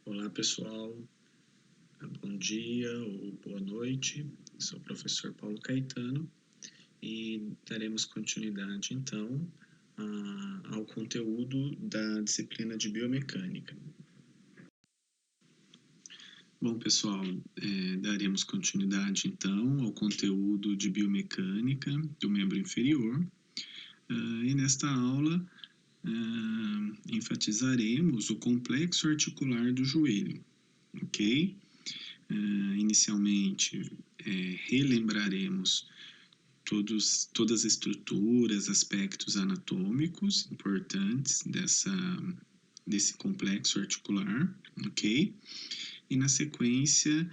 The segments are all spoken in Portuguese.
Olá pessoal, bom dia ou boa noite, sou o professor Paulo Caetano e daremos continuidade então ao conteúdo da disciplina de biomecânica. Bom pessoal, daremos continuidade então ao conteúdo de biomecânica do membro inferior e nesta aula enfatizaremos o complexo articular do joelho, ok? Inicialmente, relembraremos todas as estruturas, aspectos anatômicos importantes desse complexo articular, ok? E na sequência,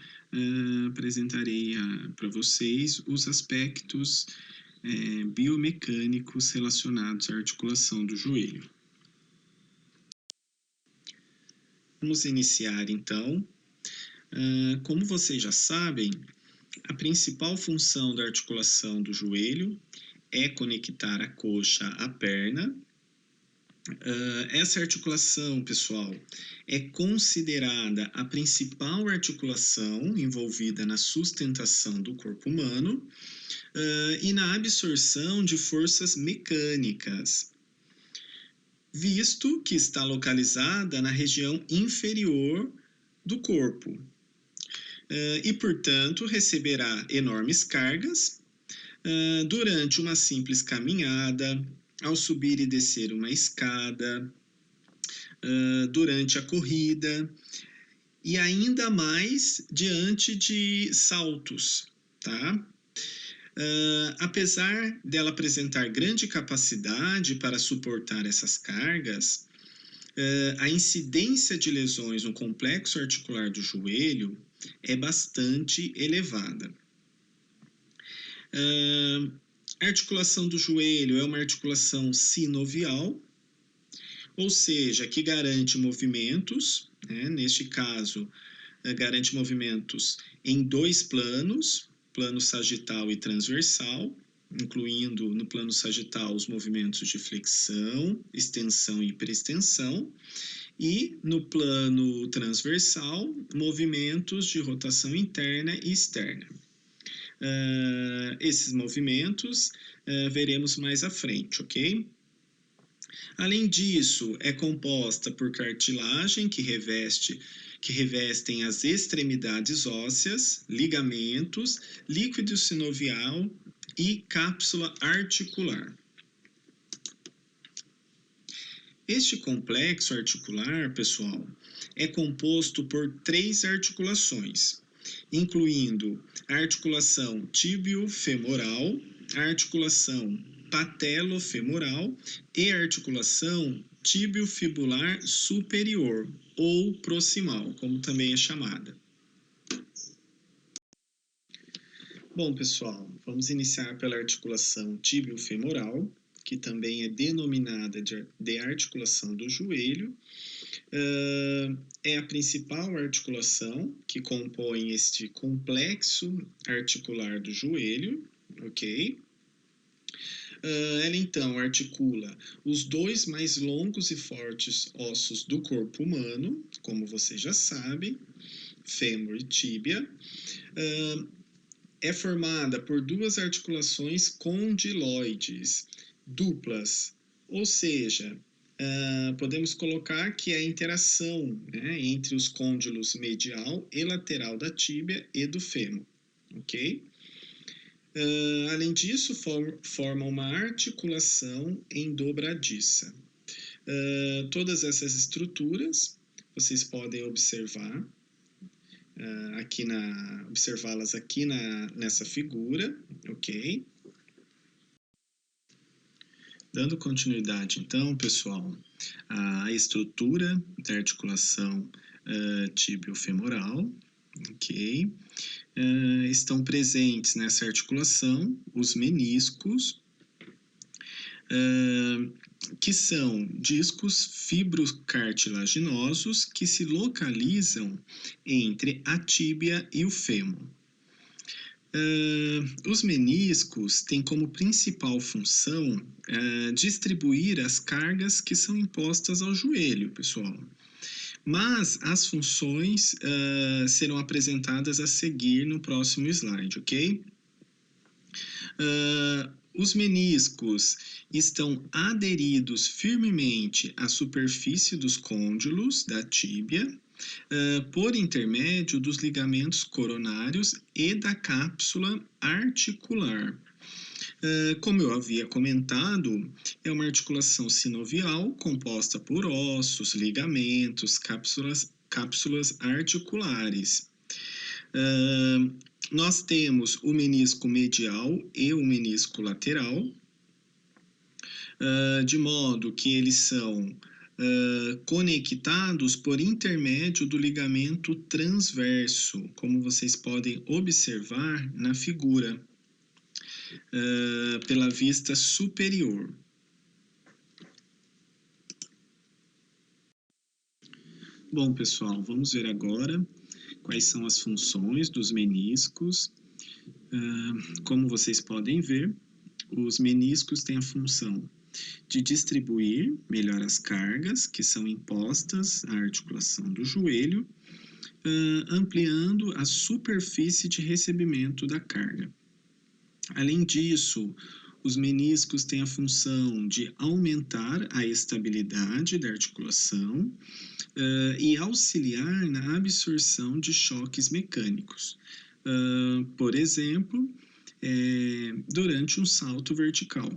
apresentarei para vocês os aspectos biomecânicos relacionados à articulação do joelho. Vamos iniciar então. Como vocês já sabem, a principal função da articulação do joelho é conectar a coxa à perna. Essa articulação, pessoal, é considerada a principal articulação envolvida na sustentação do corpo humano e na absorção de forças mecânicas, visto que está localizada na região inferior do corpo. E, portanto, receberá enormes cargas durante uma simples caminhada, ao subir e descer uma escada, durante a corrida e ainda mais diante de saltos, tá? Apesar dela apresentar grande capacidade para suportar essas cargas, a incidência de lesões no complexo articular do joelho é bastante elevada. A articulação do joelho é uma articulação sinovial, ou seja, que garante movimentos, neste caso, garante movimentos em dois planos, plano sagital e transversal, incluindo no plano sagital os movimentos de flexão, extensão e hiperextensão, e no plano transversal, movimentos de rotação interna e externa. Esses movimentos veremos mais à frente, ok? Além disso, é composta por cartilagem que revestem as extremidades ósseas, ligamentos, líquido sinovial e cápsula articular. Este complexo articular, pessoal, é composto por 3 articulações, incluindo a articulação tíbio-femoral, a articulação patelofemoral e a articulação tíbio-fibular superior, ou proximal, como também é chamada. Bom, pessoal, vamos iniciar pela articulação tíbio-femoral, que também é denominada de articulação do joelho. É a principal articulação que compõe este complexo articular do joelho, ok? Ela então articula os 2 mais longos e fortes ossos do corpo humano, como vocês já sabem, fêmur e tíbia. É formada por 2 articulações condiloides, duplas, ou seja, podemos colocar que é a interação entre os côndilos medial e lateral da tíbia e do fêmur, ok? Além disso, forma uma articulação endobradiça. Todas essas estruturas vocês podem observar observá-las aqui nessa figura, ok? Dando continuidade, então, pessoal, à estrutura da articulação tíbio-femoral, ok? Estão presentes nessa articulação os meniscos, que são discos fibrocartilaginosos que se localizam entre a tíbia e o fêmur. Os meniscos têm como principal função distribuir as cargas que são impostas ao joelho, pessoal. Mas as funções serão apresentadas a seguir no próximo slide, ok? Os meniscos estão aderidos firmemente à superfície dos côndilos da tíbia, por intermédio dos ligamentos coronários e da cápsula articular. Como eu havia comentado, é uma articulação sinovial composta por ossos, ligamentos, cápsulas articulares. Nós temos o menisco medial e o menisco lateral, de modo que eles são conectados por intermédio do ligamento transverso, como vocês podem observar na figura, pela vista superior. Bom, pessoal, vamos ver agora quais são as funções dos meniscos. Como vocês podem ver, os meniscos têm a função de distribuir melhor as cargas que são impostas à articulação do joelho, ampliando a superfície de recebimento da carga. Além disso, os meniscos têm a função de aumentar a estabilidade da articulação e auxiliar na absorção de choques mecânicos. Por exemplo, durante um salto vertical.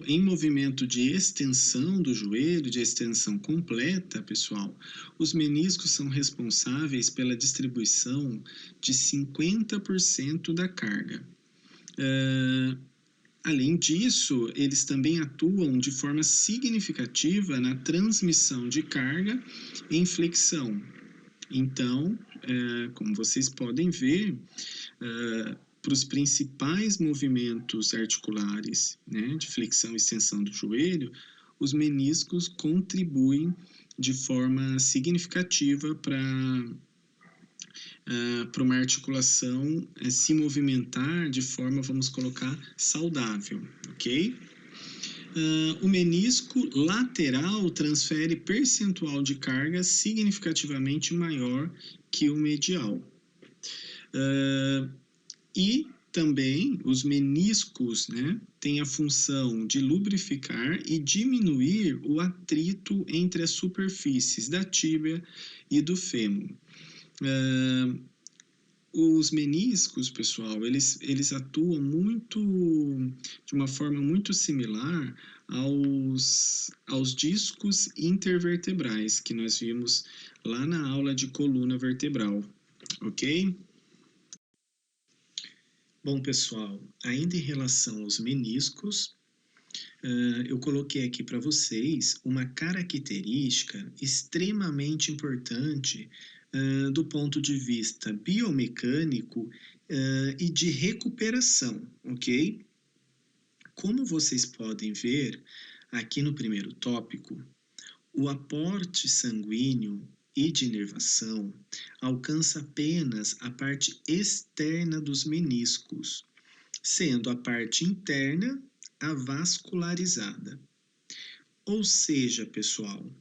Em movimento de extensão do joelho, de extensão completa, pessoal, os meniscos são responsáveis pela distribuição de 50% da carga. Além disso, eles também atuam de forma significativa na transmissão de carga em flexão. Então, como vocês podem ver, para os principais movimentos articulares, né, de flexão e extensão do joelho, os meniscos contribuem de forma significativa para uma articulação se movimentar de forma, vamos colocar, saudável, ok? O menisco lateral transfere percentual de carga significativamente maior que o medial. E também os meniscos, né, têm a função de lubrificar e diminuir o atrito entre as superfícies da tíbia e do fêmur. Os meniscos, pessoal, eles atuam de uma forma muito similar aos discos intervertebrais que nós vimos lá na aula de coluna vertebral, ok? Bom, pessoal, ainda em relação aos meniscos, eu coloquei aqui para vocês uma característica extremamente importante do ponto de vista biomecânico e de recuperação, ok? Como vocês podem ver aqui no primeiro tópico, o aporte sanguíneo e de inervação alcança apenas a parte externa dos meniscos, sendo a parte interna avascularizada. Ou seja, pessoal,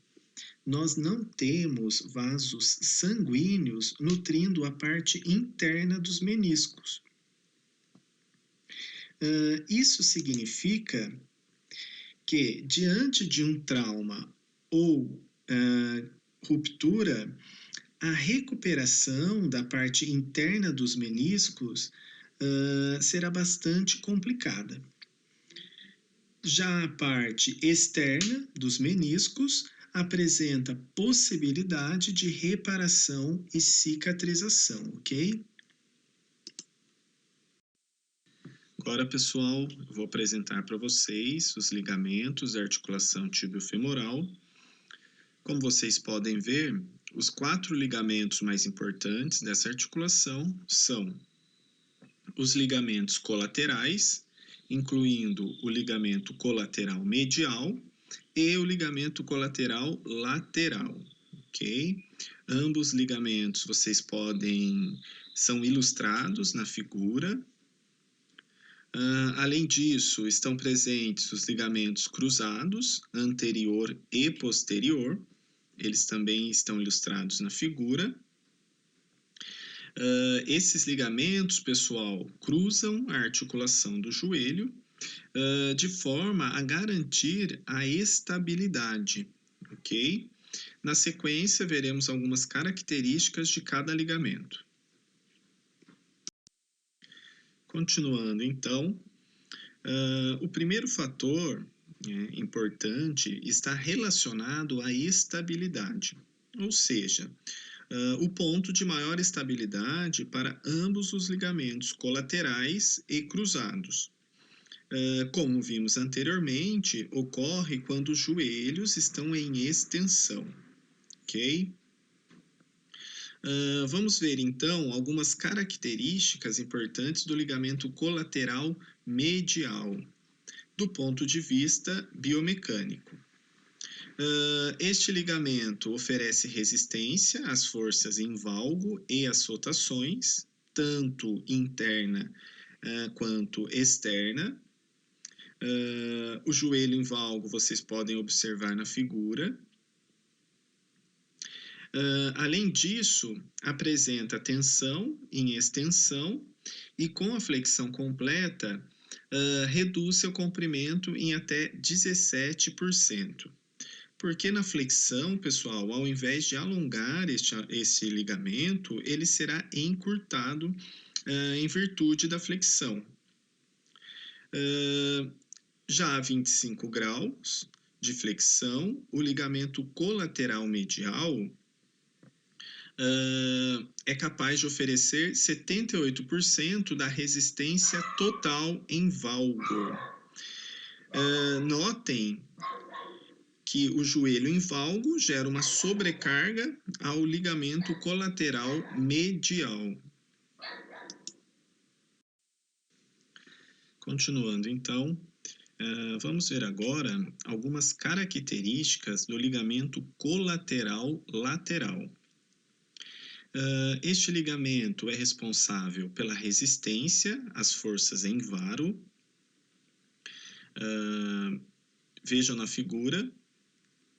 nós não temos vasos sanguíneos nutrindo a parte interna dos meniscos. Isso significa que, diante de um trauma ou ruptura, a recuperação da parte interna dos meniscos será bastante complicada. Já a parte externa dos meniscos apresenta possibilidade de reparação e cicatrização, ok? Agora, pessoal, eu vou apresentar para vocês os ligamentos da articulação tibiofemoral. Como vocês podem ver, os 4 ligamentos mais importantes dessa articulação são os ligamentos colaterais, incluindo o ligamento colateral medial e o ligamento colateral lateral, ok? Ambos ligamentos são ilustrados na figura. Além disso, estão presentes os ligamentos cruzados, anterior e posterior. Eles também estão ilustrados na figura. Esses ligamentos, pessoal, cruzam a articulação do joelho de forma a garantir a estabilidade, ok? Na sequência, veremos algumas características de cada ligamento. Continuando, então, o primeiro fator importante está relacionado à estabilidade, ou seja, o ponto de maior estabilidade para ambos os ligamentos colaterais e cruzados. Como vimos anteriormente, ocorre quando os joelhos estão em extensão, ok? Vamos ver então algumas características importantes do ligamento colateral medial, do ponto de vista biomecânico. Este ligamento oferece resistência às forças em valgo e às rotações, tanto interna quanto externa. O joelho em valgo vocês podem observar na figura. Além disso, apresenta tensão em extensão e com a flexão completa, reduz seu comprimento em até 17%. Porque na flexão, pessoal, ao invés de alongar esse ligamento, ele será encurtado em virtude da flexão. Já a 25 graus de flexão, o ligamento colateral medial é capaz de oferecer 78% da resistência total em valgo. Notem que o joelho em valgo gera uma sobrecarga ao ligamento colateral medial. Continuando, então, vamos ver agora algumas características do ligamento colateral lateral. Este ligamento é responsável pela resistência às forças em varo. Vejam na figura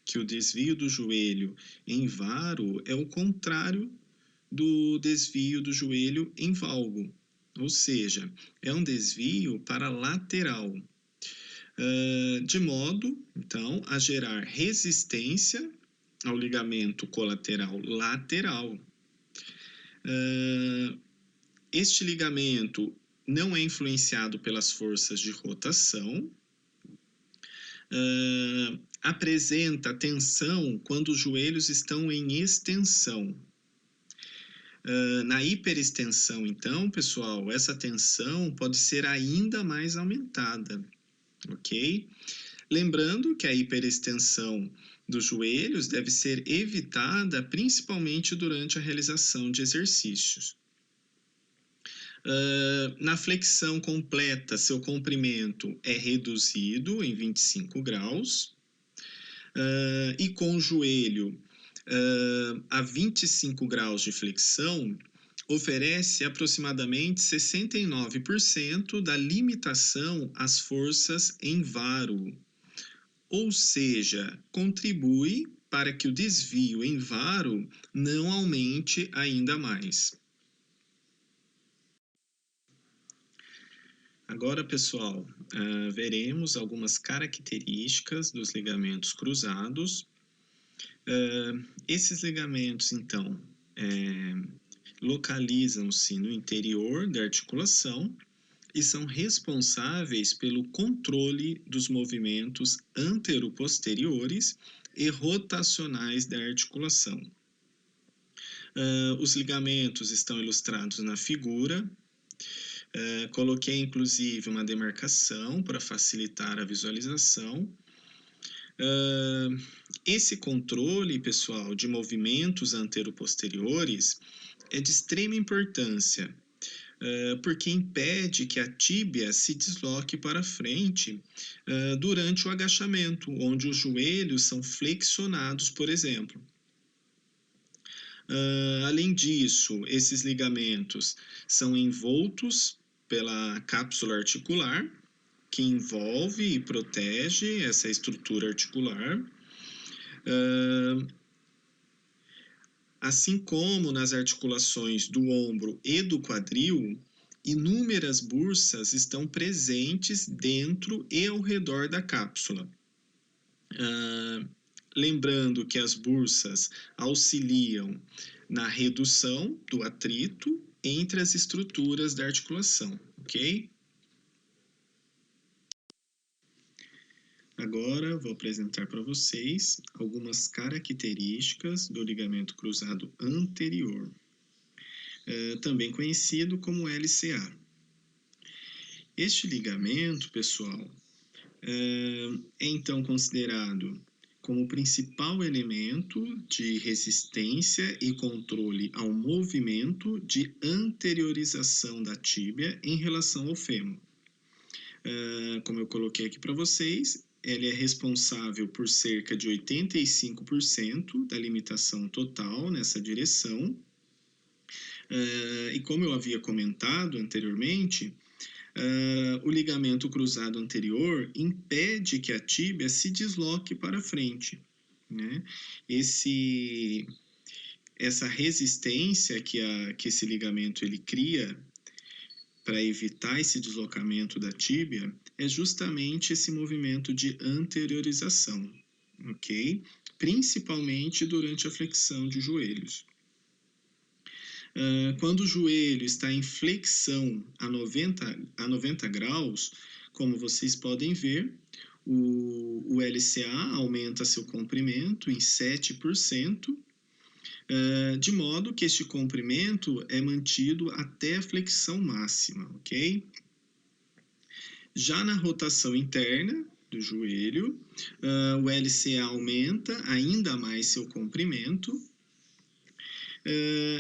que o desvio do joelho em varo é o contrário do desvio do joelho em valgo, ou seja, é um desvio para lateral, de modo, então, a gerar resistência ao ligamento colateral lateral. Este ligamento não é influenciado pelas forças de rotação, apresenta tensão quando os joelhos estão em extensão. Na hiperextensão, então, pessoal, essa tensão pode ser ainda mais aumentada, ok? Lembrando que a hiperextensão dos joelhos deve ser evitada principalmente durante a realização de exercícios. Na flexão completa, seu comprimento é reduzido em 25 graus. E com o joelho a 25 graus de flexão, oferece aproximadamente 69% da limitação às forças em varo, ou seja, contribui para que o desvio em varo não aumente ainda mais. Agora, pessoal, veremos algumas características dos ligamentos cruzados. Esses ligamentos, então, localizam-se no interior da articulação e são responsáveis pelo controle dos movimentos anteroposteriores e rotacionais da articulação. Os ligamentos estão ilustrados na figura. Coloquei, inclusive, uma demarcação para facilitar a visualização. Esse controle, pessoal, de movimentos anteroposteriores é de extrema importância, porque impede que a tíbia se desloque para frente durante o agachamento, onde os joelhos são flexionados, por exemplo. Além disso, esses ligamentos são envoltos pela cápsula articular, que envolve e protege essa estrutura articular. Assim como nas articulações do ombro e do quadril, inúmeras bursas estão presentes dentro e ao redor da cápsula. Lembrando que as bursas auxiliam na redução do atrito entre as estruturas da articulação, ok? Agora vou apresentar para vocês algumas características do ligamento cruzado anterior, também conhecido como LCA. Este ligamento, pessoal, é então considerado como principal elemento de resistência e controle ao movimento de anteriorização da tíbia em relação ao fêmur. Como eu coloquei aqui para vocês, ele é responsável por cerca de 85% da limitação total nessa direção. E como eu havia comentado anteriormente, o ligamento cruzado anterior impede que a tíbia se desloque para frente, né? Essa resistência que esse ligamento ele cria para evitar esse deslocamento da tíbia é justamente esse movimento de anteriorização, ok? Principalmente durante a flexão de joelhos. Quando o joelho está em flexão a 90 graus, como vocês podem ver, o LCA aumenta seu comprimento em 7%, de modo que este comprimento é mantido até a flexão máxima, ok? Já na rotação interna do joelho, o LCA aumenta ainda mais seu comprimento,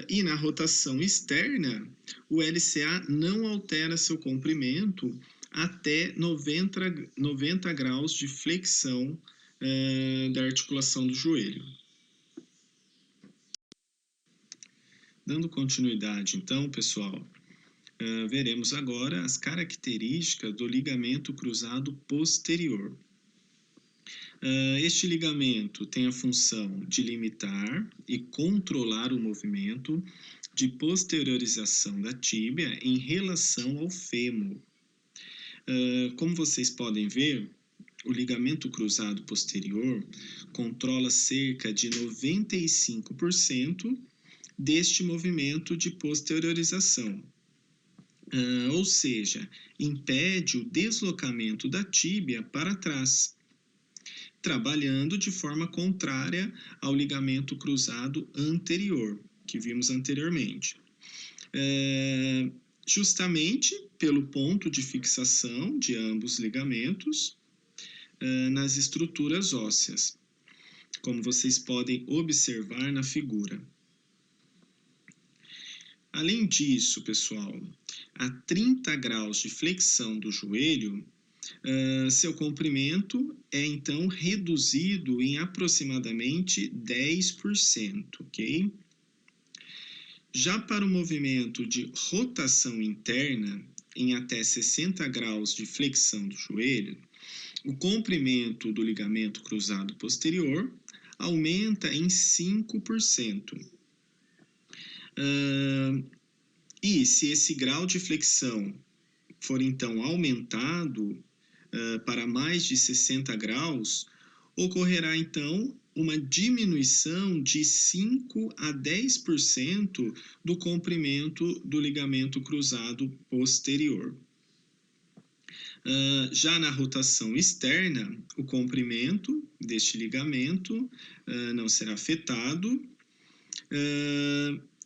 e na rotação externa, o LCA não altera seu comprimento até 90 graus de flexão da articulação do joelho. Dando continuidade, então, pessoal, veremos agora as características do ligamento cruzado posterior. Este ligamento tem a função de limitar e controlar o movimento de posteriorização da tíbia em relação ao fêmur. Como vocês podem ver, o ligamento cruzado posterior controla cerca de 95% deste movimento de posteriorização. Ou seja, impede o deslocamento da tíbia para trás, trabalhando de forma contrária ao ligamento cruzado anterior, que vimos anteriormente. Justamente pelo ponto de fixação de ambos ligamentos nas estruturas ósseas, como vocês podem observar na figura. Além disso, pessoal, a 30 graus de flexão do joelho, seu comprimento é então reduzido em aproximadamente 10%, ok? Já para o movimento de rotação interna, em até 60 graus de flexão do joelho, o comprimento do ligamento cruzado posterior aumenta em 5%. E se esse grau de flexão for então aumentado para mais de 60 graus, ocorrerá então uma diminuição de 5 a 10% do comprimento do ligamento cruzado posterior. Já na rotação externa, o comprimento deste ligamento não será afetado,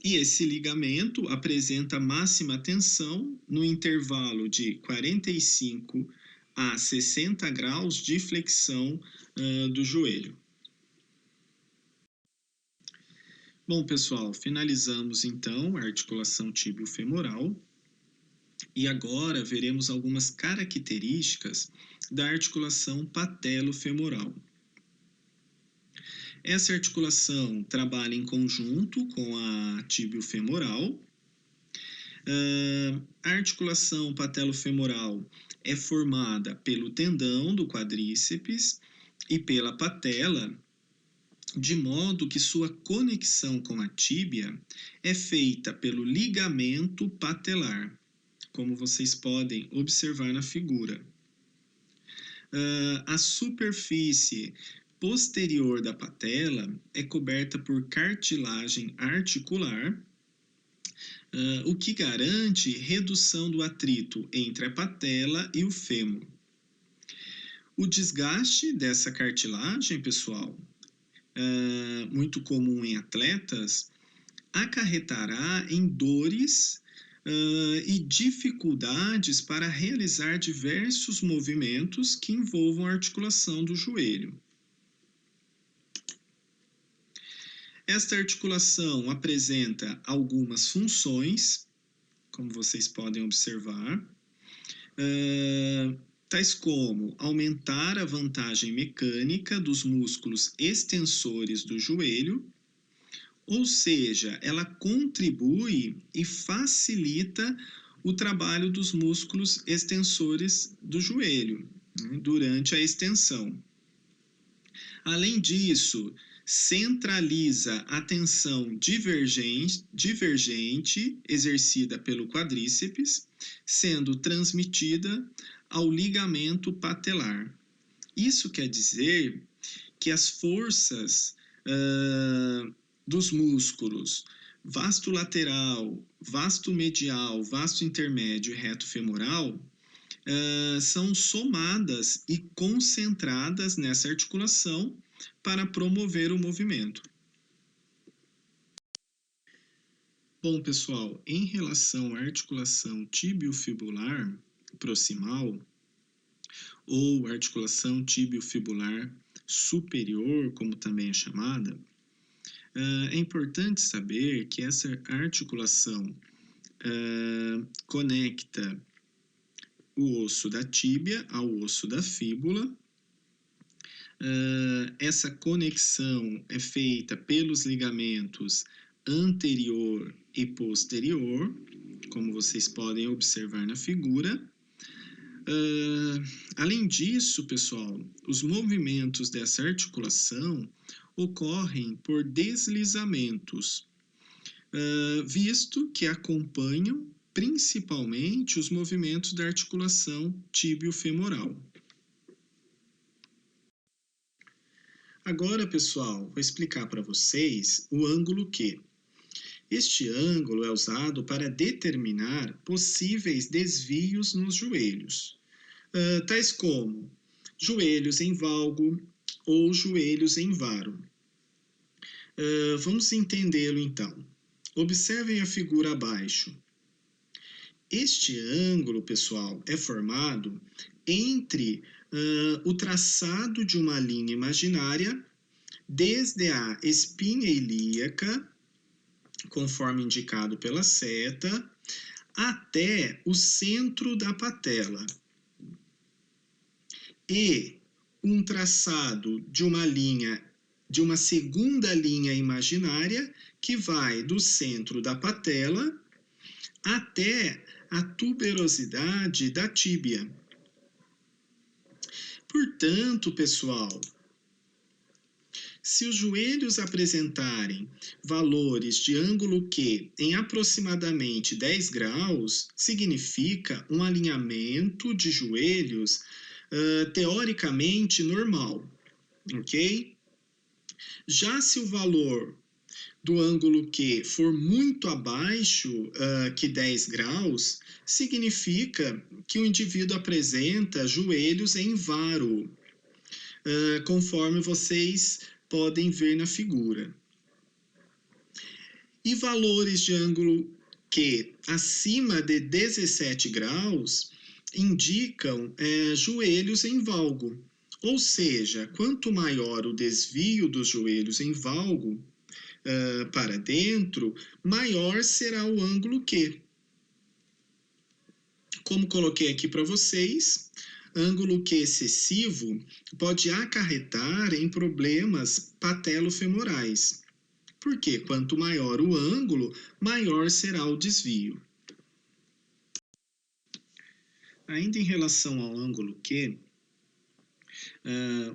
e esse ligamento apresenta máxima tensão no intervalo de 45 a 60 graus de flexão do joelho. Bom, pessoal, finalizamos então a articulação tíbio-femoral e agora veremos algumas características da articulação patelo-femoral. Essa articulação trabalha em conjunto com a tíbio-femoral. A articulação patelofemoral é formada pelo tendão do quadríceps e pela patela, de modo que sua conexão com a tíbia é feita pelo ligamento patelar, como vocês podem observar na figura. A superfície posterior da patela é coberta por cartilagem articular, o que garante redução do atrito entre a patela e o fêmur. O desgaste dessa cartilagem, pessoal, muito comum em atletas, acarretará em dores e dificuldades para realizar diversos movimentos que envolvam a articulação do joelho. Esta articulação apresenta algumas funções, como vocês podem observar, tais como aumentar a vantagem mecânica dos músculos extensores do joelho, ou seja, ela contribui e facilita o trabalho dos músculos extensores do joelho, né, durante a extensão. Além disso, centraliza a tensão divergente exercida pelo quadríceps, sendo transmitida ao ligamento patelar. Isso quer dizer que as forças dos músculos vasto lateral, vasto medial, vasto intermédio e reto femoral são somadas e concentradas nessa articulação para promover o movimento. Bom, pessoal, em relação à articulação tibiofibular proximal ou articulação tibiofibular superior, como também é chamada, é importante saber que essa articulação conecta o osso da tíbia ao osso da fíbula. Essa conexão é feita pelos ligamentos anterior e posterior, como vocês podem observar na figura. Além disso, pessoal, os movimentos dessa articulação ocorrem por deslizamentos, visto que acompanham principalmente os movimentos da articulação tibiofemoral. Agora, pessoal, vou explicar para vocês o ângulo Q. Este ângulo é usado para determinar possíveis desvios nos joelhos, tais como joelhos em valgo ou joelhos em varo. Vamos entendê-lo então. Observem a figura abaixo. Este ângulo, pessoal, é formado entre o traçado de uma linha imaginária desde a espinha ilíaca, conforme indicado pela seta, até o centro da patela, e um traçado de uma segunda linha imaginária que vai do centro da patela até a tuberosidade da tíbia. Portanto, pessoal, se os joelhos apresentarem valores de ângulo Q em aproximadamente 10 graus, significa um alinhamento de joelhos teoricamente normal, ok? Já se o valor do ângulo Q for muito abaixo que 10 graus, significa que o indivíduo apresenta joelhos em varo, conforme vocês podem ver na figura. E valores de ângulo Q acima de 17 graus indicam joelhos em valgo, ou seja, quanto maior o desvio dos joelhos em valgo para dentro, maior será o ângulo Q. Como coloquei aqui para vocês, ângulo Q excessivo pode acarretar em problemas patelofemorais, porque quanto maior o ângulo, maior será o desvio. Ainda em relação ao ângulo Q,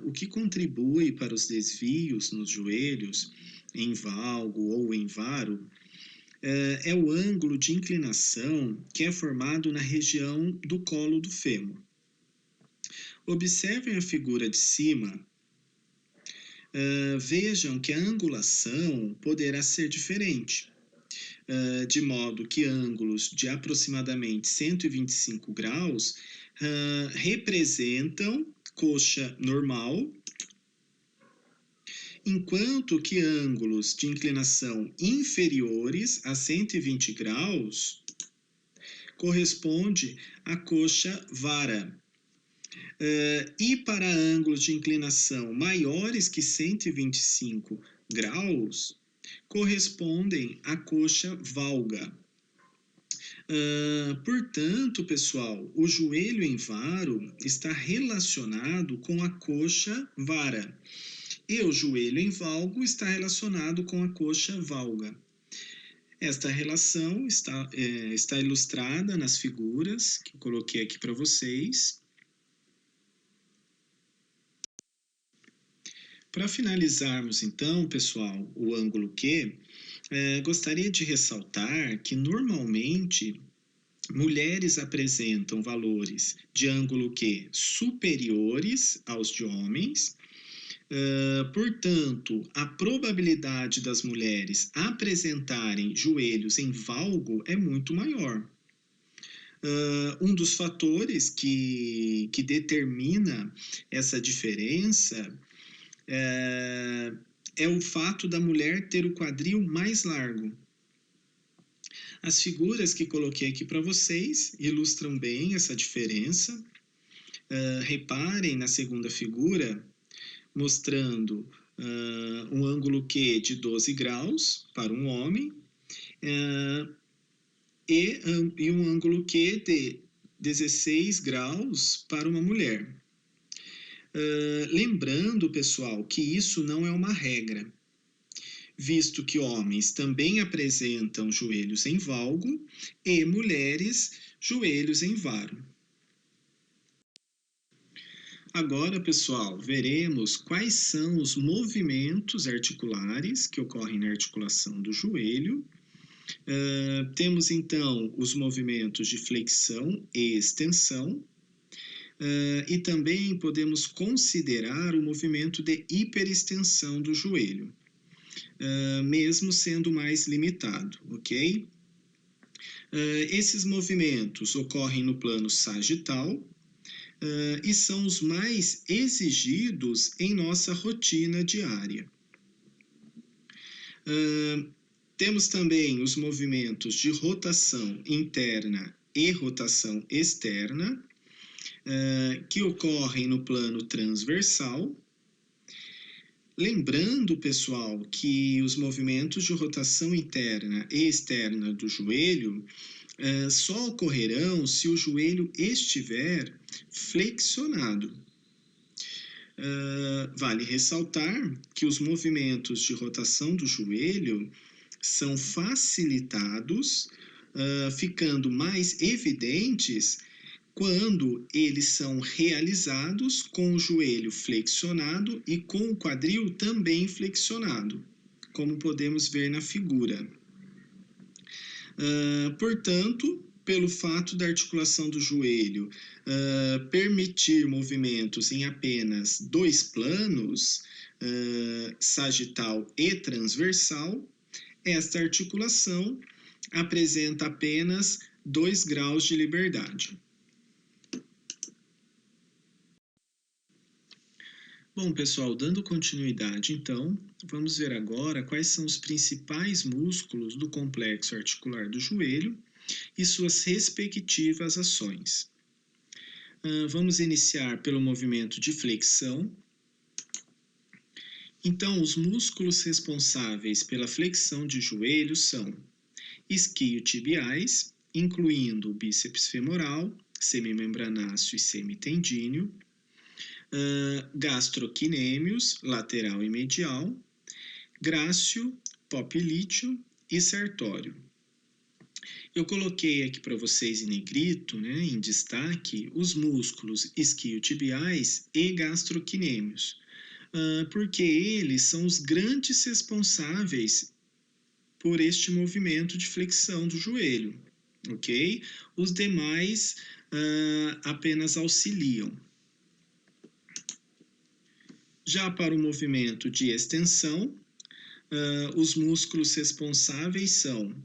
o que contribui para os desvios nos joelhos, em valgo ou em varo, é o ângulo de inclinação que é formado na região do colo do fêmur. Observem a figura de cima. Vejam que a angulação poderá ser diferente, de modo que ângulos de aproximadamente 125 graus representam coxa normal, enquanto que ângulos de inclinação inferiores a 120 graus corresponde à coxa vara. E para ângulos de inclinação maiores que 125 graus, correspondem à coxa valga. Portanto, pessoal, o joelho em varo está relacionado com a coxa vara e o joelho em valgo está relacionado com a coxa valga. Esta relação está ilustrada nas figuras que eu coloquei aqui para vocês. Para finalizarmos, então, pessoal, o ângulo Q, gostaria de ressaltar que, normalmente, mulheres apresentam valores de ângulo Q superiores aos de homens. Portanto, a probabilidade das mulheres apresentarem joelhos em valgo é muito maior. Um dos fatores que determina essa diferença é o fato da mulher ter o quadril mais largo. As figuras que coloquei aqui para vocês ilustram bem essa diferença. Reparem na segunda figura, mostrando um ângulo Q de 12 graus para um homem e um ângulo Q de 16 graus para uma mulher. Lembrando, pessoal, que isso não é uma regra, visto que homens também apresentam joelhos em valgo e mulheres joelhos em varo. Agora, pessoal, veremos quais são os movimentos articulares que ocorrem na articulação do joelho. Temos, então, os movimentos de flexão e extensão. E também podemos considerar o movimento de hiperextensão do joelho, mesmo sendo mais limitado, ok? Esses movimentos ocorrem no plano sagital e são os mais exigidos em nossa rotina diária. Temos também os movimentos de rotação interna e rotação externa, que ocorrem no plano transversal. Lembrando, pessoal, que os movimentos de rotação interna e externa do joelho só ocorrerão se o joelho estiver flexionado. Vale ressaltar que os movimentos de rotação do joelho são facilitados, ficando mais evidentes quando eles são realizados com o joelho flexionado e com o quadril também flexionado, como podemos ver na figura. Portanto, pelo fato da articulação do joelho permitir movimentos em apenas dois planos, sagital e transversal, esta articulação apresenta apenas 2 graus de liberdade. Bom, pessoal, dando continuidade, então, vamos ver agora quais são os principais músculos do complexo articular do joelho e suas respectivas ações. Vamos iniciar pelo movimento de flexão. Então, os músculos responsáveis pela flexão de joelho são isquiotibiais, incluindo o bíceps femoral, semimembranáceo e semitendíneo, gastrocnêmios, lateral e medial, grácio, popliteo e sartório. Eu coloquei aqui para vocês em negrito, né, em destaque, os músculos isquiotibiais e gastrocnêmios, porque eles são os grandes responsáveis por este movimento de flexão do joelho, ok? Os demais apenas auxiliam. Já para o movimento de extensão, os músculos responsáveis são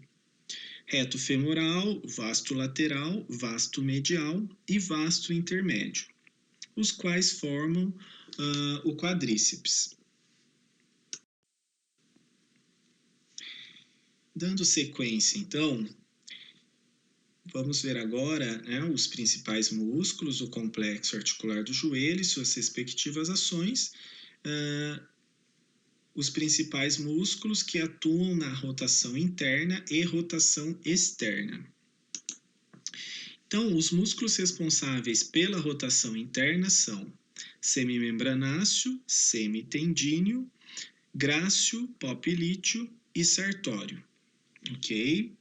reto femoral, vasto lateral, vasto medial e vasto intermédio, os quais formam o quadríceps. Dando sequência, então, vamos ver agora, né, os principais músculos do complexo articular do joelho e suas respectivas ações, os principais músculos que atuam na rotação interna e rotação externa. Então, os músculos responsáveis pela rotação interna são semimembranáceo, semitendíneo, grácil, popliteo e sartório, ok?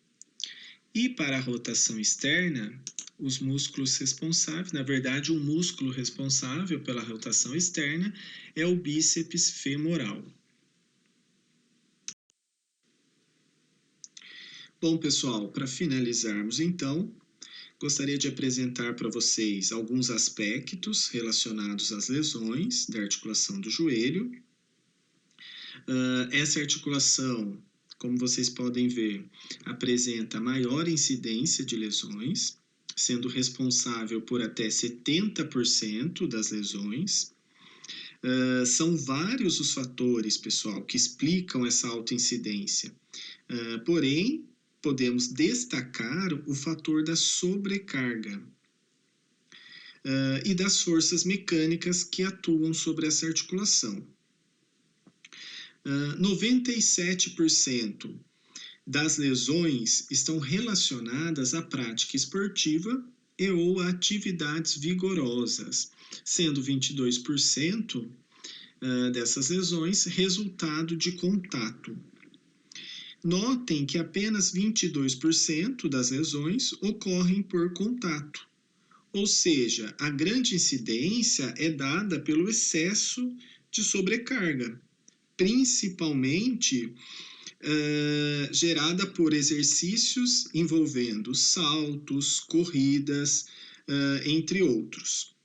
E para a rotação externa, os músculos responsáveis, na verdade, o músculo responsável pela rotação externa é o bíceps femoral. Bom, pessoal, para finalizarmos então, gostaria de apresentar para vocês alguns aspectos relacionados às lesões da articulação do joelho. Essa articulação, como vocês podem ver, apresenta maior incidência de lesões, sendo responsável por até 70% das lesões. São vários os fatores, pessoal, que explicam essa alta incidência. Porém, podemos destacar o fator da sobrecarga e das forças mecânicas que atuam sobre essa articulação. 97% das lesões estão relacionadas à prática esportiva e ou a atividades vigorosas, sendo 22% dessas lesões resultado de contato. Notem que apenas 22% das lesões ocorrem por contato, ou seja, a grande incidência é dada pelo excesso de sobrecarga, principalmente gerada por exercícios envolvendo saltos, corridas, entre outros.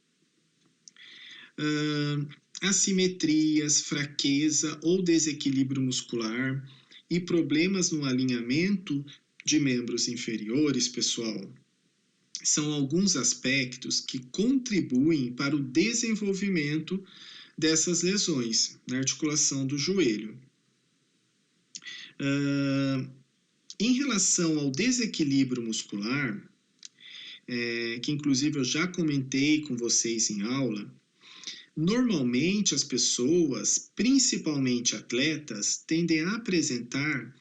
Assimetrias, fraqueza ou desequilíbrio muscular e problemas no alinhamento de membros inferiores, pessoal, são alguns aspectos que contribuem para o desenvolvimento dessas lesões na articulação do joelho. Em relação ao desequilíbrio muscular, que inclusive eu já comentei com vocês em aula, normalmente as pessoas, principalmente atletas, tendem a apresentar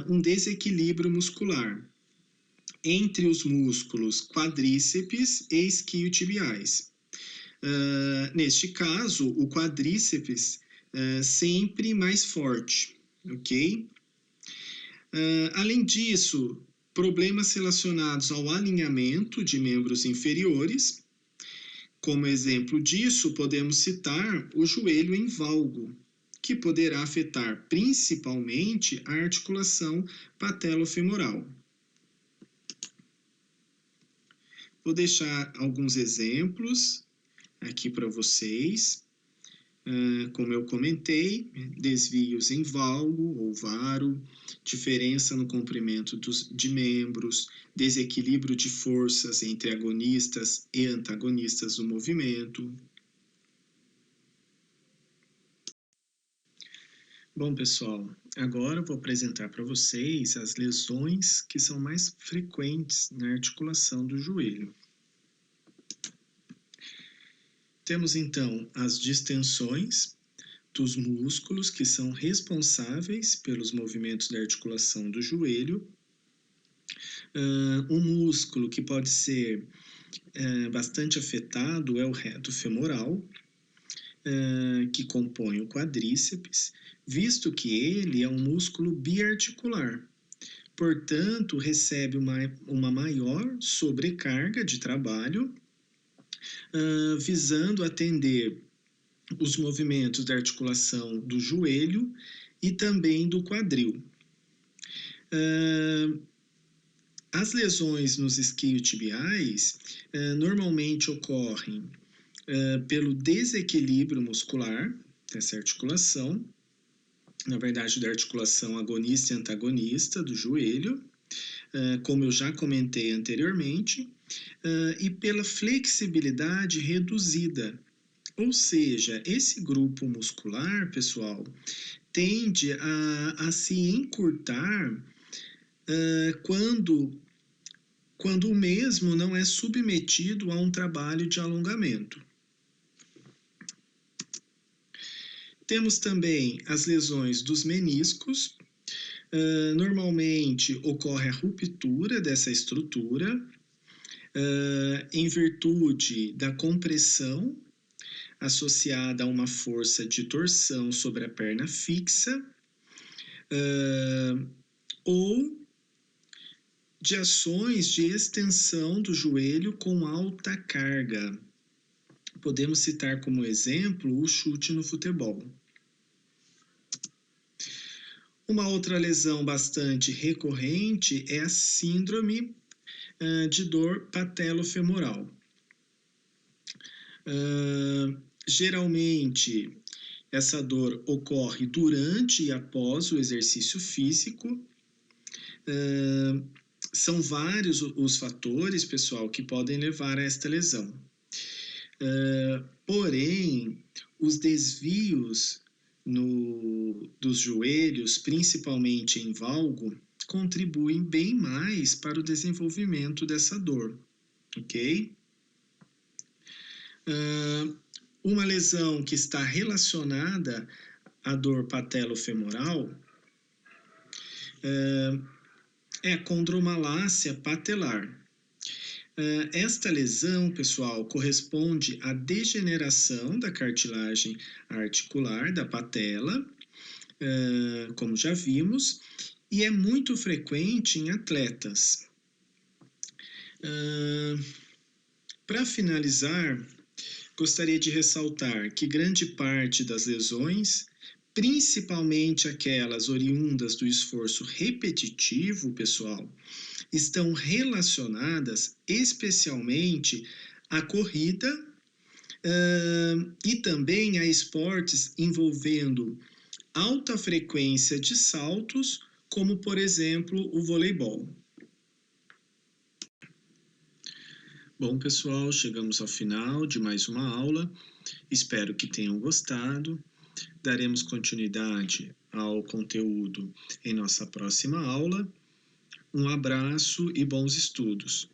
um desequilíbrio muscular entre os músculos quadríceps e isquiotibiais. Neste caso, o quadríceps sempre mais forte, ok? Além disso, problemas relacionados ao alinhamento de membros inferiores. Como exemplo disso, podemos citar o joelho em valgo, que poderá afetar principalmente a articulação patelofemoral. Vou deixar alguns exemplos aqui para vocês. Como eu comentei, desvios em valgo ou varo, diferença no comprimento de membros, desequilíbrio de forças entre agonistas e antagonistas do movimento. Bom, pessoal, agora eu vou apresentar para vocês as lesões que são mais frequentes na articulação do joelho. Temos então as distensões dos músculos que são responsáveis pelos movimentos da articulação do joelho. Um músculo que pode ser bastante afetado é o reto femoral, que compõe o quadríceps, visto que ele é um músculo biarticular, portanto, recebe uma maior sobrecarga de trabalho, visando atender os movimentos da articulação do joelho e também do quadril. As lesões nos isquiotibiais normalmente ocorrem pelo desequilíbrio muscular dessa articulação, na verdade da articulação agonista e antagonista do joelho, como eu já comentei anteriormente, e pela flexibilidade reduzida. Ou seja, esse grupo muscular, pessoal, tende a se encurtar quando o mesmo não é submetido a um trabalho de alongamento. Temos também as lesões dos meniscos. Normalmente ocorre a ruptura dessa estrutura em virtude da compressão associada a uma força de torção sobre a perna fixa ou de ações de extensão do joelho com alta carga. Podemos citar como exemplo o chute no futebol. Uma outra lesão bastante recorrente é a síndrome de dor patelofemoral. Geralmente, essa dor ocorre durante e após o exercício físico. São vários os fatores, pessoal, que podem levar a esta lesão. Porém, os desvios dos joelhos, principalmente em valgo, contribuem bem mais para o desenvolvimento dessa dor, ok? Uma lesão que está relacionada à dor patelofemoral é a condromalácia patelar. Esta lesão, pessoal, corresponde à degeneração da cartilagem articular da patela, como já vimos, e é muito frequente em atletas. Para finalizar, gostaria de ressaltar que grande parte das lesões, principalmente aquelas oriundas do esforço repetitivo, pessoal, estão relacionadas especialmente à corrida e também a esportes envolvendo alta frequência de saltos, como por exemplo o voleibol. Bom, pessoal, chegamos ao final de mais uma aula. Espero que tenham gostado. Daremos continuidade ao conteúdo em nossa próxima aula. Um abraço e bons estudos.